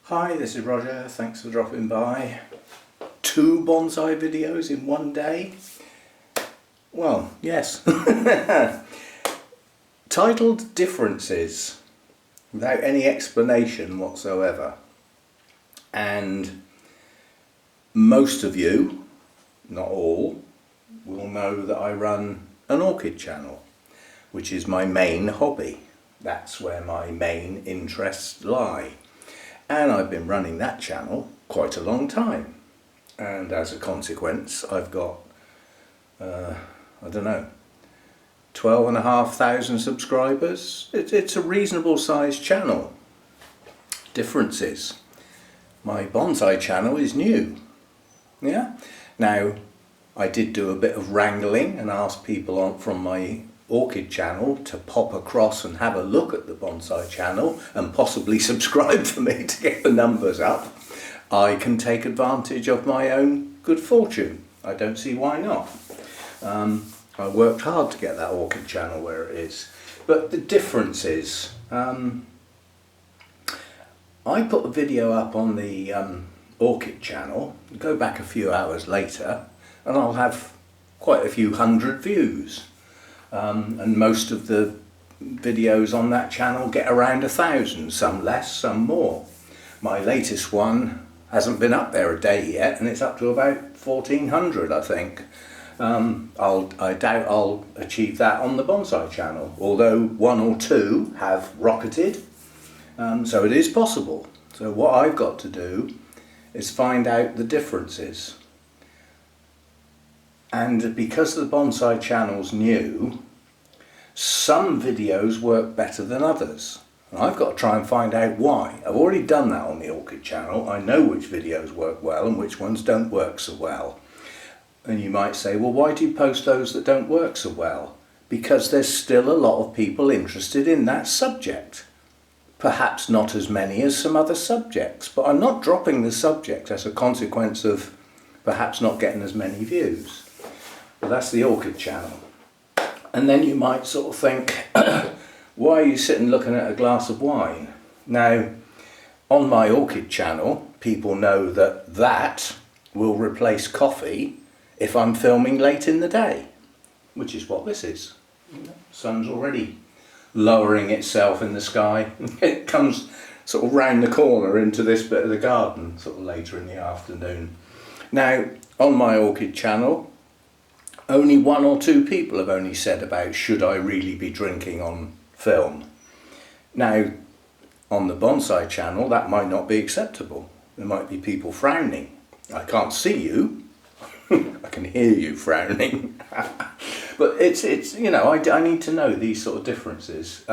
Hi, this is Roger, thanks for dropping by. 2 bonsai videos in one day? Well, yes. Titled Differences, without any explanation whatsoever. And most of you, not all, will know that I run an Orchid Channel, which is my main hobby. That's where my main interests lie. And I've been running that channel quite a long time. And as a consequence, I've got, 12,500 subscribers. It's a reasonable sized channel. Differences. My bonsai channel is new. Yeah. Now, I did do a bit of wrangling and asked people from my Orchid channel to pop across and have a look at the bonsai channel and possibly subscribe for me to get the numbers up. I can take advantage of my own good fortune. I don't see why not. I worked hard to get that Orchid channel where it is. But the difference is, I put a video up on the Orchid channel, go back a few hours later, and I'll have quite a few hundred views. And most of the videos on that channel get around 1,000, some less, some more. My latest one hasn't been up there a day yet, and it's up to about 1,400, I think. I doubt I'll achieve that on the bonsai channel, although 1 or 2 have rocketed, so it is possible. So what I've got to do is find out the differences. And because the bonsai channel's new, some videos work better than others. And I've got to try and find out why. I've already done that on the Orchid channel. I know which videos work well and which ones don't work so well. And you might say, well, why do you post those that don't work so well? Because there's still a lot of people interested in that subject. Perhaps not as many as some other subjects, but I'm not dropping the subject as a consequence of perhaps not getting as many views. But that's the Orchid channel. And then you might sort of think, why are you sitting looking at a glass of wine? Now, on my Orchid channel, people know that that will replace coffee if I'm filming late in the day, which is what this is. The sun's already lowering itself in the sky. It comes sort of round the corner into this bit of the garden, sort of later in the afternoon. Now, on my Orchid channel, only 1 or 2 people have only said about should I really be drinking on film. Now, on the bonsai channel, that might not be acceptable. There might be people frowning. I can't see you. I can hear you frowning. But it's you know, I need to know these sort of differences.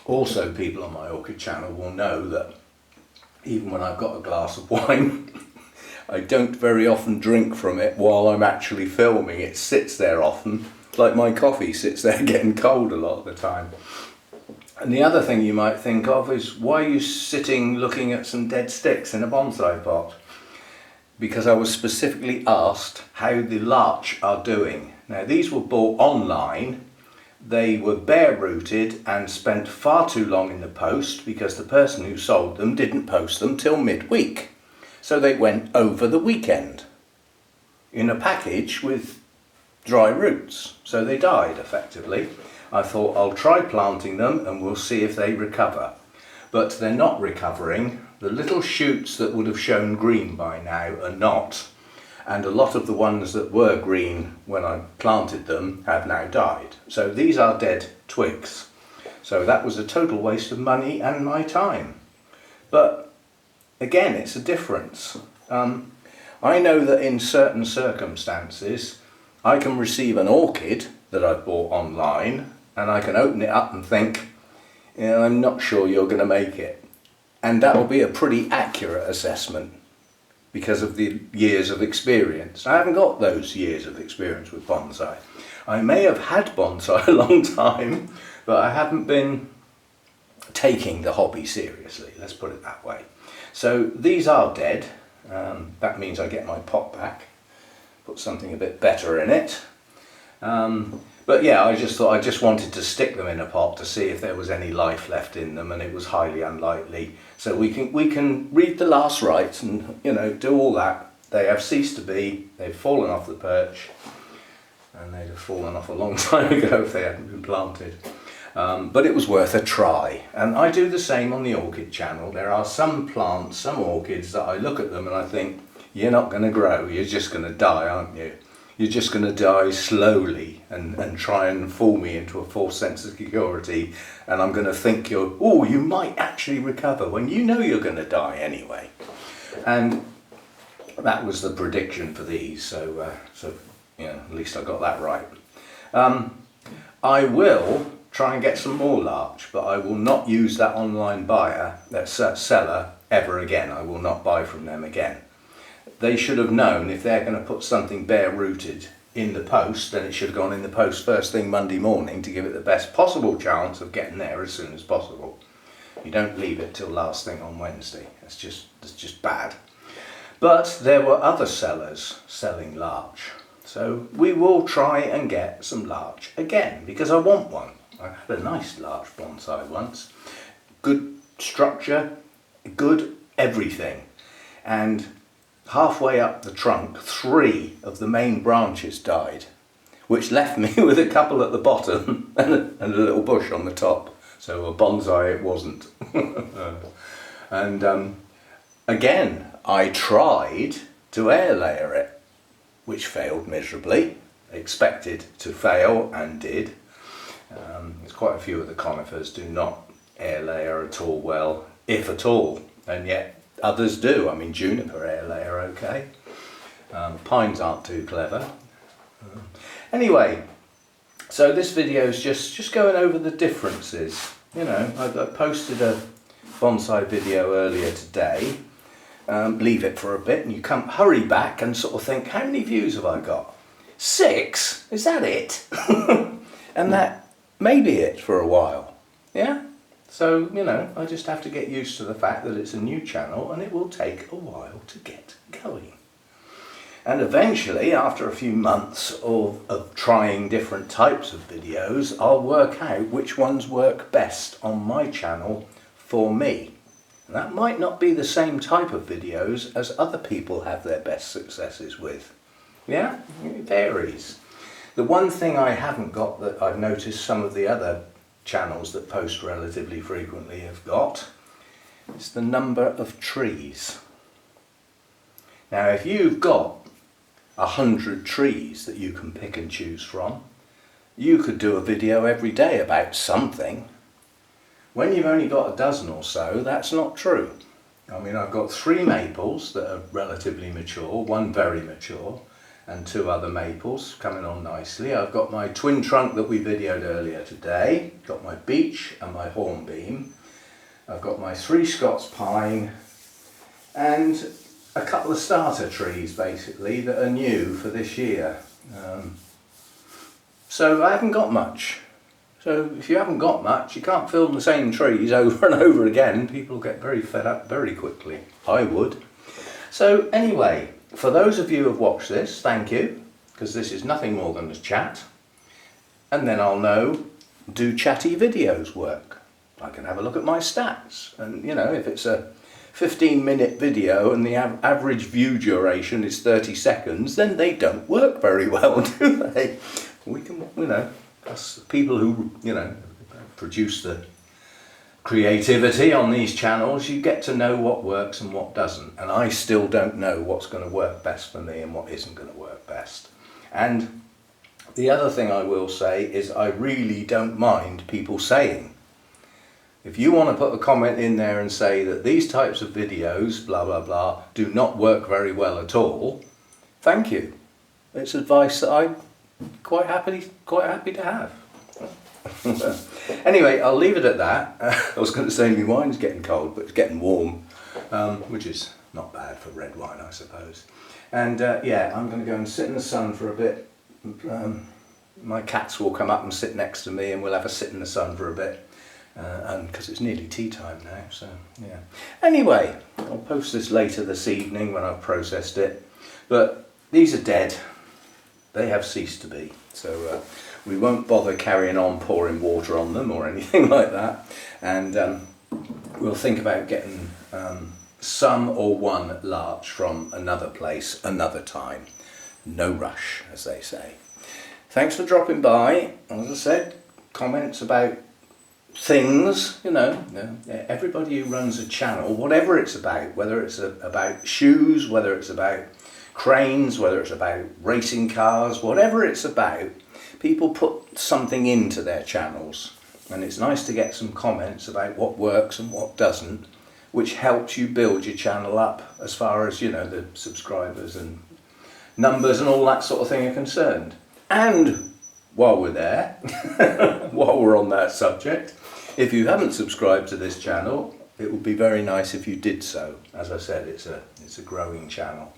Also, people on my Orchid channel will know that even when I've got a glass of wine, I don't very often drink from it while I'm actually filming. It sits there often, like my coffee sits there getting cold a lot of the time. And the other thing you might think of is, why are you sitting looking at some dead sticks in a bonsai pot? Because I was specifically asked how the larch are doing. Now, these were bought online. They were bare rooted and spent far too long in the post because the person who sold them didn't post them till midweek. So they went over the weekend in a package with dry roots. So they died effectively. I thought I'll try planting them and we'll see if they recover. But they're not recovering. The little shoots that would have shown green by now are not. And a lot of the ones that were green when I planted them have now died. So these are dead twigs. So that was a total waste of money and my time. But again, it's a difference. I know that in certain circumstances, I can receive an orchid that I've bought online and I can open it up and think, you know, I'm not sure you're going to make it. And that will be a pretty accurate assessment because of the years of experience. I haven't got those years of experience with bonsai. I may have had bonsai a long time, but I haven't been taking the hobby seriously, let's put it that way. So these are dead. That means I get my pot back, put something a bit better in it. But yeah, I just thought I just wanted to stick them in a pot to see if there was any life left in them, and it was highly unlikely. So we can read the last rites and, you know, do all that. They have ceased to be. They've fallen off the perch, and they'd have fallen off a long time ago if they hadn't been planted. But it was worth a try, and I do the same on the Orchid Channel. There are some plants, some orchids that I look at them and I think, you're not going to grow, you're just going to die, aren't you? You're just going to die slowly and try and fool me into a false sense of security, and I'm going to think you might actually recover when you know you're going to die anyway. And that was the prediction for these, so yeah, at least I got that right. I will try and get some more larch, but I will not use that online seller ever again. I will not buy from them again. They should have known if they're going to put something bare rooted in the post, then it should have gone in the post first thing Monday morning to give it the best possible chance of getting there as soon as possible. You don't leave it till last thing on Wednesday. That's just bad. But there were other sellers selling larch, so we will try and get some larch again, because I want one. I had a nice large bonsai once, good structure, good everything, and halfway up the trunk 3 of the main branches died, which left me with a couple at the bottom and a little bush on the top. So a bonsai it wasn't. And again, I tried to air layer it, which failed miserably. Expected to fail and did. There's quite a few of the conifers do not air layer at all well, if at all, and yet others do. I mean, juniper air layer okay. Pines aren't too clever. Anyway, so this video is just going over the differences. You know, I posted a bonsai video earlier today. Leave it for a bit and you come hurry back and sort of think, how many views have I got? 6? Is that it? And that may be it for a while. Yeah? So, you know, I just have to get used to the fact that it's a new channel and it will take a while to get going. And eventually, after a few months of trying different types of videos, I'll work out which ones work best on my channel for me. And that might not be the same type of videos as other people have their best successes with. Yeah, it varies. The one thing I haven't got that I've noticed some of the other channels that post relatively frequently have got is the number of trees. Now, if you've got 100 trees that you can pick and choose from, you could do a video every day about something. When you've only got a dozen or so, that's not true. I mean, I've got 3 maples that are relatively mature, 1 very mature, and 2 other maples coming on nicely. I've got my twin trunk that we videoed earlier today, got my beech and my hornbeam. I've got my 3 Scots pine and a couple of starter trees basically that are new for this year. So I haven't got much. So if you haven't got much, you can't film the same trees over and over again. People get very fed up very quickly. I would. So anyway, for those of you who have watched this, thank you, because this is nothing more than a chat. And then I'll know, do chatty videos work? I can have a look at my stats. And you know, if it's a 15-minute video and the average view duration is 30 seconds, then they don't work very well, do they? We can, you know, us people who, you know, produce the creativity on these channels, you get to know what works and what doesn't. And I still don't know what's going to work best for me and what isn't going to work best. And the other thing I will say is I really don't mind people saying, if you want to put a comment in there and say that these types of videos, blah, blah, blah, do not work very well at all, thank you. It's advice that I'm quite happy to have. Anyway, I'll leave it at that. I was going to say my wine's getting cold, but it's getting warm, which is not bad for red wine, I suppose. And yeah, I'm going to go and sit in the sun for a bit. My cats will come up and sit next to me and we'll have a sit in the sun for a bit. Because it's nearly tea time now, so yeah. Anyway, I'll post this later this evening when I've processed it. But these are dead. They have ceased to be. So we won't bother carrying on pouring water on them or anything like that, and we'll think about getting some or one larch from another place another time. No rush, as they say. Thanks for dropping by. As I said, comments about things, you know, everybody who runs a channel, whatever it's about, whether it's about shoes, whether it's about cranes, whether it's about racing cars, whatever it's about, people put something into their channels, and it's nice to get some comments about what works and what doesn't, which helps you build your channel up as far as, you know, the subscribers and numbers and all that sort of thing are concerned. And while we're there, while we're on that subject, if you haven't subscribed to this channel, it would be very nice if you did so. As I said, it's a growing channel.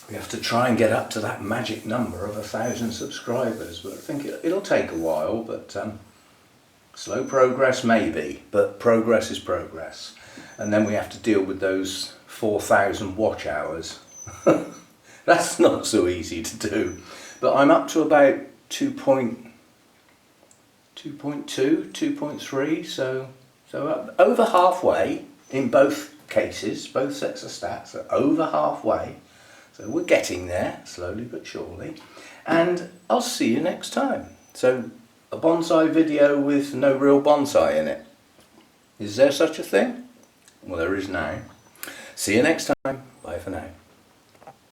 We have to try and get up to that magic number of 1,000 subscribers, but I think it'll take a while, but slow progress maybe, but progress is progress. And then we have to deal with those 4,000 watch hours. That's not so easy to do, but I'm up to about 2.2, 2.3, so over halfway in both cases. Both sets of stats are over halfway, so we're getting there slowly but surely, and I'll see you next time. So a bonsai video with no real bonsai in it, is there such a thing? Well, there is now. See you next time. Bye for now.